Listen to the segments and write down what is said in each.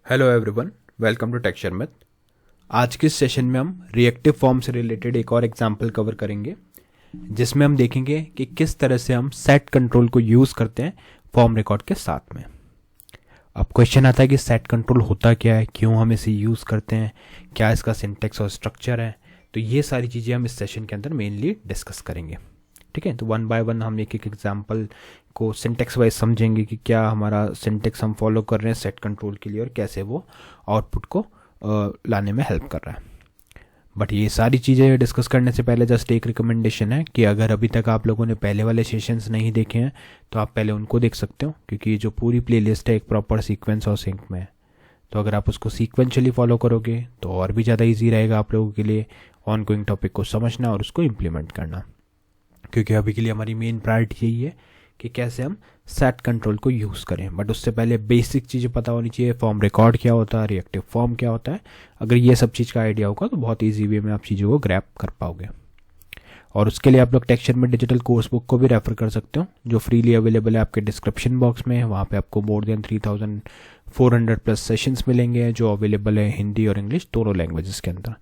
Hello everyone, welcome to texture math. आज के session में हम रिएक्टिव फॉर्म से रिलेटेड एक और एग्जांपल कवर करेंगे, जिसमें हम देखेंगे कि किस तरह से हम सेट कंट्रोल को यूज़ करते हैं फॉर्म रिकॉर्ड के साथ में। अब क्वेश्चन आता है कि सेट कंट्रोल होता क्या है, क्यों हम इसे यूज़ करते हैं, क्या इसका सिंटेक्स और स्ट्रक्चर है। तो ये सारी चीज़ें हम इस सेशन के अंदर मेनली डिस्कस करेंगे। ठीक है, तो वन बाय वन हम एक एक एग्जाम्पल को सिंटेक्स वाइज समझेंगे कि क्या हमारा सिंटेक्स हम फॉलो कर रहे हैं सेट कंट्रोल के लिए और कैसे वो आउटपुट को लाने में हेल्प कर रहा है। बट ये सारी चीज़ें डिस्कस करने से पहले जस्ट एक रिकमेंडेशन है कि अगर अभी तक आप लोगों ने पहले वाले सेशंस नहीं देखे हैं तो आप पहले उनको देख सकते हो, क्योंकि जो पूरी प्लेलिस्ट है एक प्रॉपर सीक्वेंस और सिंक में है। तो अगर आप उसको सीक्वेंशली फॉलो करोगे तो और भी ज़्यादा ईजी रहेगा आप लोगों के लिए ऑनगोइंग टॉपिक को समझना और उसको इम्प्लीमेंट करना, क्योंकि अभी के लिए हमारी मेन प्रायोरिटी यही है कि कैसे हम सेट कंट्रोल को यूज़ करें। बट उससे पहले बेसिक चीज़ें पता होनी चाहिए, फॉर्म रिकॉर्ड क्या होता है, रिएक्टिव फॉर्म क्या होता है। अगर ये सब चीज़ का आइडिया होगा तो बहुत ईजी वे में आप चीज़ों को ग्रैप कर पाओगे। और उसके लिए आप लोग टेक्सचर में डिजिटल कोर्स बुक को भी रेफर कर सकते हो, जो फ्रीली अवेलेबल है आपके डिस्क्रिप्शन बॉक्स में। वहाँ पे आपको मोर देन 3400 प्लस सेशंस मिलेंगे, जो अवेलेबल है हिंदी और इंग्लिश दोनों लैंग्वेजेस के अंदर।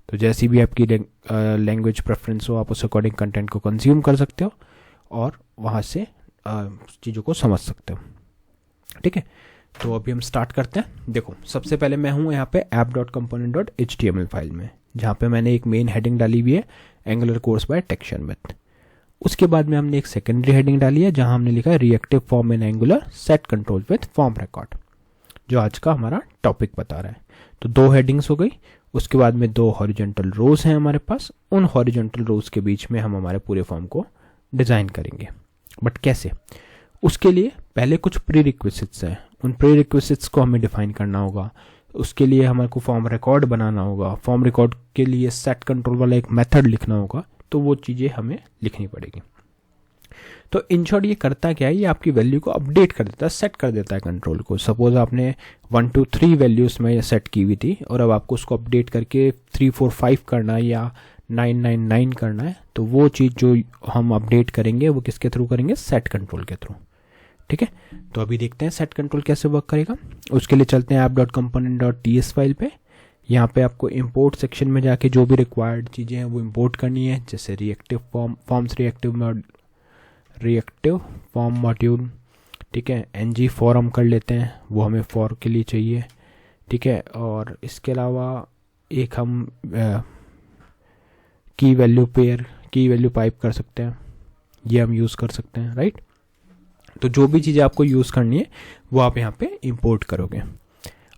तो जैसी भी आपकी लैंग्वेज प्रेफरेंस हो, आप उस अकॉर्डिंग कंटेंट को कंज्यूम कर सकते हो और वहाँ से चीज़ों को समझ सकते हो। ठीक है, तो अभी हम स्टार्ट करते हैं। देखो, सबसे पहले मैं हूँ यहाँ पे app.component.html फाइल में, जहाँ पे मैंने एक मेन हेडिंग डाली हुई है angular course by texture math. उसके बाद में हमने एक सेकेंडरी हेडिंग डाली है जहाँ हमने लिखा है reactive form in Angular set control with form record, जो आज का हमारा टॉपिक बता रहा है। तो दो हेडिंग्स हो गई। उसके बाद में दो हॉरिजॉन्टल रोज हैं हमारे पास। उन हॉरिजॉन्टल रोज के बीच में हम हमारे पूरे फॉर्म को डिज़ाइन करेंगे। बट कैसे? उसके लिए पहले कुछ प्री रिक्विजिट्स हैं, उन प्री रिक्विजिट्स को हमें डिफाइन करना होगा। उसके लिए हमारे को फॉर्म रिकॉर्ड बनाना होगा। फॉर्म रिकॉर्ड के लिए सेट कंट्रोल वाला एक मेथड लिखना होगा, तो वो चीज़ें हमें लिखनी पड़ेगी। तो इन शॉर्ट ये करता क्या है, ये आपकी वैल्यू को अपडेट कर देता है, सेट कर देता है कंट्रोल को। सपोज आपने 1 2 3 वैल्यूज़ में सेट की हुई थी और अब आपको उसको अपडेट करके 3 4 5 करना है या 9 9 9 करना है, तो वो चीज़ जो हम अपडेट करेंगे वो किसके थ्रू करेंगे? सेट कंट्रोल के थ्रू। ठीक है, तो अभी देखते हैं सेट कंट्रोल कैसे वर्क करेगा। उसके लिए चलते हैं app.component.ts फाइल पे। यहाँ पे आपको इंपोर्ट सेक्शन में जाके जो भी रिक्वायर्ड चीज़ें हैं वो इंपोर्ट करनी है, जैसे reactive forms reactive form module. ठीक है, ng फॉर हम कर लेते हैं, वो हमें फॉर के लिए चाहिए। ठीक है, और इसके अलावा एक हम की वैल्यू पाइप कर सकते हैं, ये हम यूज़ कर सकते हैं। राइट, तो जो भी चीज़ें आपको यूज़ करनी है वो आप यहाँ पे इंपोर्ट करोगे।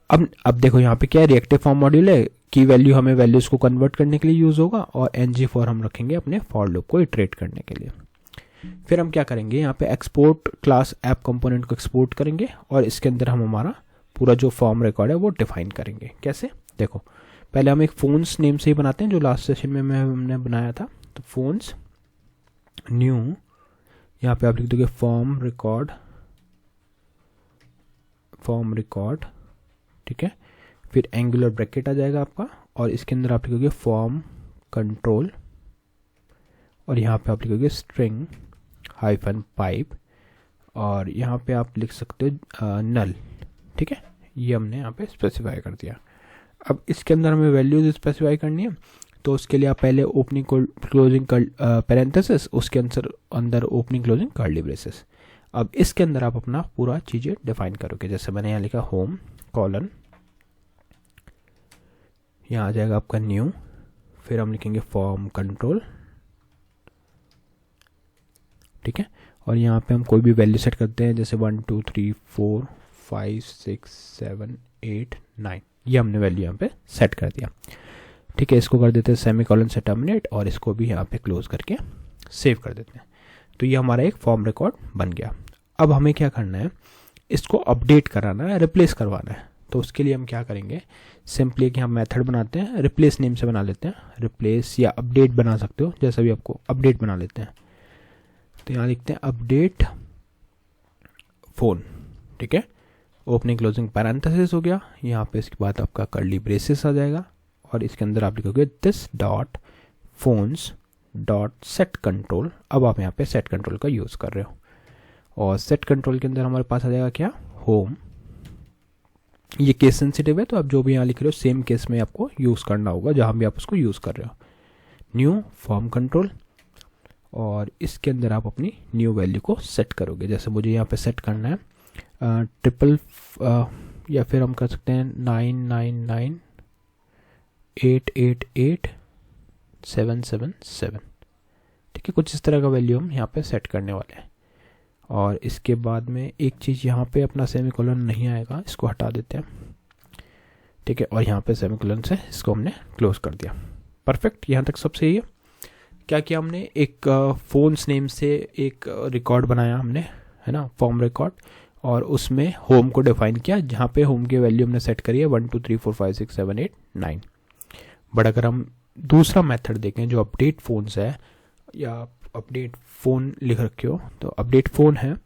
अब देखो यहाँ पे क्या है, रिएक्टिव फॉर्म मॉड्यूल है, की वैल्यू हमें वैल्यूज़ को कन्वर्ट करने के लिए यूज़ होगा और ng फॉर हम रखेंगे अपने फॉर लूप को इटरेट करने के लिए। फिर हम क्या करेंगे, यहाँ पे एक्सपोर्ट क्लास ऐप कंपोनेंट को एक्सपोर्ट करेंगे और इसके अंदर हम हमारा पूरा जो फॉर्म रिकॉर्ड है वो डिफाइन करेंगे। कैसे? देखो, पहले हम एक फोन्स नेम से ही बनाते हैं, जो लास्ट सेशन में हमने बनाया था। तो फोन्स न्यू, यहाँ पे आप लिख दोगे फॉर्म रिकॉर्ड। ठीक है, फिर एंगुलर ब्रैकेट आ जाएगा आपका और इसके अंदर आप लिखोगे फॉर्म कंट्रोल और यहाँ पे आप लिखोगे स्ट्रिंग हाइफन पाइप और यहाँ पे आप लिख सकते हो नल। ठीक है, ये हमने यहाँ पे स्पेसिफाई कर दिया। अब इसके अंदर हमें वैल्यूज स्पेसिफाई करनी है, तो उसके लिए आप पहले ओपनिंग क्लोजिंग पैरेंथेसिस, उसके अंदर ओपनिंग क्लोजिंग कर्ली ब्रेसेस। अब इसके अंदर आप अपना पूरा चीज़ें डिफाइन करोगे, जैसे मैंने यहाँ लिखा होम कॉलन, यहाँ आ जाएगा आपका न्यू, फिर हम लिखेंगे फॉर्म कंट्रोल। ठीक है, और यहाँ पे हम कोई भी वैल्यू सेट करते हैं, जैसे 1 2 3 4 5 6 7 8 9, ये हमने वैल्यू यहाँ पे सेट कर दिया। ठीक है, इसको कर देते हैं सेमीकोलन से टर्मिनेट और इसको भी यहाँ पे क्लोज करके सेव कर देते हैं। तो ये हमारा एक फॉर्म रिकॉर्ड बन गया। अब हमें क्या करना है, इसको अपडेट कराना है, रिप्लेस करवाना है। तो उसके लिए हम क्या करेंगे, सिंपली कि हम मेथड बनाते हैं, रिप्लेस नेम से बना लेते हैं, रिप्लेस या अपडेट बना सकते हो, जैसा भी आपको, अपडेट बना लेते हैं। तो यहाँ लिखते हैं अपडेट फोन। ठीक है, ओपनिंग क्लोजिंग पैरेंथेसिस हो गया, यहाँ पे इसके बाद आपका कर्ली ब्रेसेस आ जाएगा और इसके अंदर आप लिखोगे this dot phones dot set control. अब आप यहाँ पे सेट कंट्रोल का यूज़ कर रहे हो और सेट कंट्रोल के अंदर हमारे पास आ जाएगा क्या, होम ये केस सेंसिटिव है, तो आप जो भी यहाँ लिख रहे हो सेम केस में आपको यूज़ करना होगा जहाँ भी आप उसको यूज़ कर रहे हो। न्यू फॉर्म कंट्रोल, और इसके अंदर आप अपनी न्यू वैल्यू को सेट करोगे। जैसे मुझे यहाँ पे सेट करना है ट्रिपल, या फिर हम कर सकते हैं 999888777। ठीक है, कुछ इस तरह का वैल्यू हम यहाँ पे सेट करने वाले हैं। और इसके बाद में एक चीज़ यहाँ पे अपना सेमीकोलन नहीं आएगा, इसको हटा देते हैं। ठीक है, और यहाँ पे सेमीकोलन से इसको हमने क्लोज कर दिया। परफेक्ट, यहाँ तक सब सही है। क्या किया हमने, एक फ़ोन्स नेम से एक रिकॉर्ड बनाया हमने, है ना, फॉर्म रिकॉर्ड, और उसमें होम को डिफाइन किया, जहाँ पे होम की वैल्यू हमने सेट करी है 1 2 3 4 5 6 7 8 9। बट अगर हम दूसरा मेथड देखें जो अपडेट फ़ोन्स है, या अपडेट फ़ोन लिख रखे हो तो अपडेट फ़ोन है,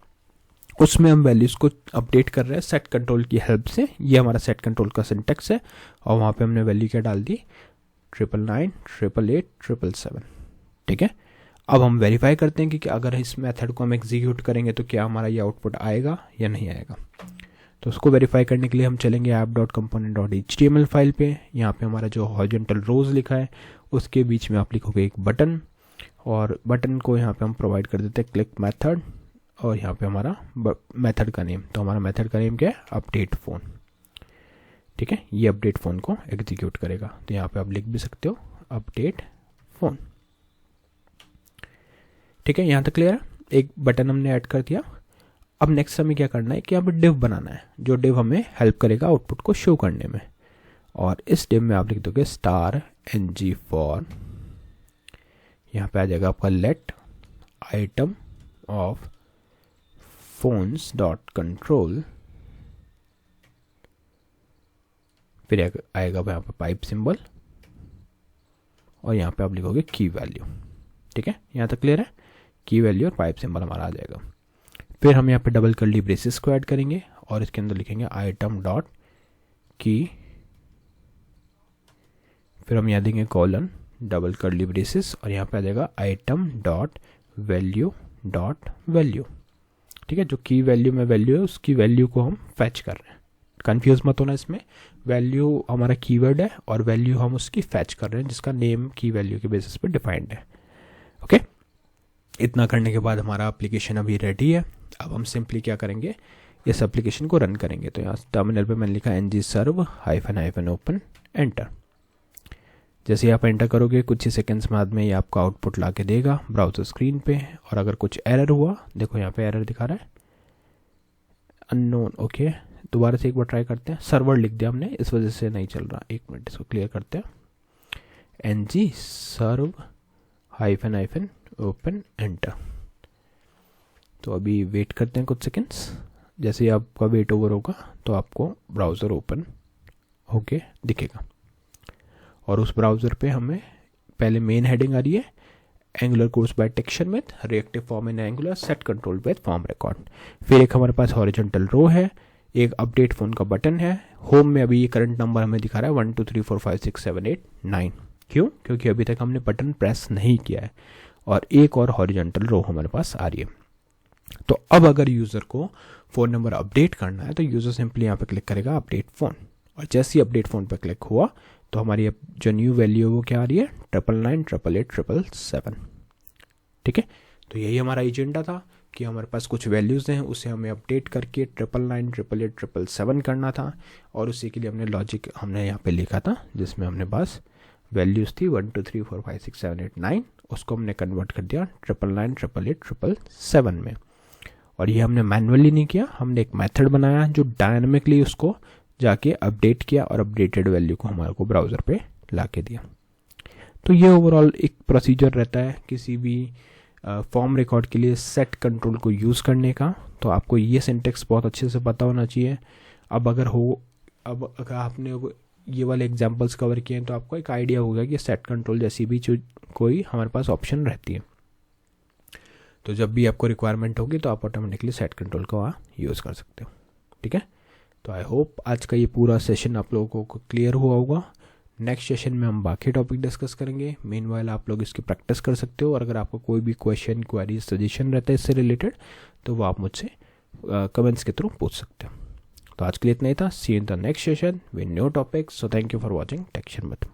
उसमें हम वैल्यूज़ को अपडेट कर रहे हैं सेट कंट्रोल की हेल्प से। ये हमारा सेट कंट्रोल का सिंटेक्स है, और वहाँ पे हमने वैल्यू क्या डाल दी, 999 888 777। ठीक है, अब हम वेरीफाई करते हैं कि अगर इस मेथड को हम एग्जीक्यूट करेंगे तो क्या हमारा ये आउटपुट आएगा या नहीं आएगा। तो उसको वेरीफाई करने के लिए हम चलेंगे app.component.html फाइल पे। यहाँ पे हमारा जो हॉरिजॉन्टल रोज लिखा है उसके बीच में आप लिखोगे एक बटन, और बटन को यहाँ पे हम प्रोवाइड कर देते हैं क्लिक मेथड, और यहाँ पे हमारा मेथड का नेम, तो हमारा मेथड का नेम क्या है, अपडेट फ़ोन। ठीक है, ये अपडेट फ़ोन को एग्जीक्यूट करेगा। तो यहाँ पे आप लिख भी सकते हो अपडेट फ़ोन। ठीक है, यहाँ तक क्लियर है। एक बटन हमने ऐड कर दिया। अब नेक्स्ट हमें क्या करना है कि यहाँ पे डिव बनाना है, जो डिव हमें हेल्प करेगा आउटपुट को शो करने में। और इस डिव में आप लिख दोगे *ng फॉर, यहाँ पे आ जाएगा आपका let item of phones dot control, फिर आएगा यहाँ पे पाइप सिंबल, और यहाँ पे आप लिखोगे की वैल्यू। ठीक है, यहाँ तक क्लियर है। की वैल्यू और पाइप सिंबल हमारा आ जाएगा। फिर हम यहाँ पे डबल कर्ली ब्रेसेस को ऐड करेंगे, और इसके अंदर लिखेंगे आइटम डॉट की, फिर हम यहाँ देंगे कॉलन डबल कर्ली ब्रेसेस, और यहाँ पे आ जाएगा item dot value dot value. ठीक है, जो की वैल्यू में वैल्यू है उसकी वैल्यू को हम फैच कर रहे हैं। कंफ्यूज मत होना, इसमें वैल्यू हमारा कीवर्ड है और वैल्यू हम उसकी फैच कर रहे हैं, जिसका नेम की वैल्यू के बेसिस पे डिफाइंड है। ओके, इतना करने के बाद हमारा एप्लीकेशन अभी रेडी है। अब हम सिंपली क्या करेंगे, इस एप्लीकेशन को रन करेंगे। तो यहाँ टर्मिनल पे मैंने लिखा ng serve -open एंटर। जैसे आप एंटर करोगे कुछ ही सेकंड्स बाद में ये आपका आउटपुट ला के देगा ब्राउज़र स्क्रीन पे। और अगर कुछ एरर हुआ, देखो यहाँ पे एरर दिखा रहा है अननोन। ओके, दोबारा से एक बार ट्राई करते हैं। सर्वर लिख दिया हमने, इस वजह से नहीं चल रहा। एक मिनट, इसको क्लियर करते हैं। ng serve -open enter. तो अभी वेट करते हैं कुछ सेकंड्स। जैसे ही आपका वेट ओवर होगा तो आपको ब्राउज़र ओपन होके दिखेगा, और उस ब्राउज़र पे हमें पहले मेन हेडिंग आ रही है, एंगुलर कोर्स बाय टेक्सचरमैथ, reactive form in Angular, set control with form record. फिर एक हमारे पास हॉरिजॉन्टल रो है, एक अपडेट फ़ोन का बटन है। होम में अभी ये करंट नंबर हमें दिखा रहा है 1 2 3 4 5 6 7 8 9। क्यों? क्योंकि अभी तक हमने बटन प्रेस नहीं किया है। और एक और हॉरिजॉन्टल रो हमारे पास आ रही है। तो अब अगर यूज़र को फ़ोन नंबर अपडेट करना है तो यूज़र सिंपली यहाँ पे क्लिक करेगा अपडेट फ़ोन, और जैसे ही अपडेट फ़ोन पर क्लिक हुआ तो हमारी अब जो न्यू वैल्यू है वो क्या आ रही है, 999 888 777। ठीक है, तो यही हमारा एजेंडा था कि हमारे पास कुछ वैल्यूज़ हैं, उसे हमें अपडेट करके 999 888 777 करना था। और उसी के लिए हमने लॉजिक हमने यहाँ पे लिखा था, जिसमें हमने पास वैल्यूज़ थी 1 2 3 4 5 6 7 8 9, उसको हमने कन्वर्ट कर दिया 999 888 777 में। और ये हमने मैनुअली नहीं किया, हमने एक मेथड बनाया जो डायनामिकली उसको जाके अपडेट किया और अपडेटेड वैल्यू को हमारे को ब्राउज़र पे ला के दिया। तो ये ओवरऑल एक प्रोसीजर रहता है किसी भी फॉर्म रिकॉर्ड के लिए सेट कंट्रोल को यूज़ करने का। तो आपको ये सिंटेक्स बहुत अच्छे से पता होना चाहिए। अब अगर आपने ये वाले एग्जांपल्स कवर किए हैं तो आपको एक आइडिया होगा कि सेट कंट्रोल जैसी भी कोई हमारे पास ऑप्शन रहती है। तो जब भी आपको रिक्वायरमेंट होगी तो आप ऑटोमेटिकली सेट कंट्रोल को यूज़ कर सकते हो। ठीक है, तो आई होप आज का ये पूरा सेशन आप लोगों को क्लियर हुआ होगा। नेक्स्ट सेशन में हम बाकी टॉपिक डिस्कस करेंगे। मीनवाइल आप लोग इसकी प्रैक्टिस कर सकते हो, और अगर आपको कोई भी क्वेश्चन, क्वेरी, सजेशन रहता है इससे रिलेटेड तो वो आप मुझसे कमेंट्स के थ्रू पूछ सकते हो। तो आज के लिए इतना ही था। See in the next session with new topic. So thank you for watching tech शर्मत।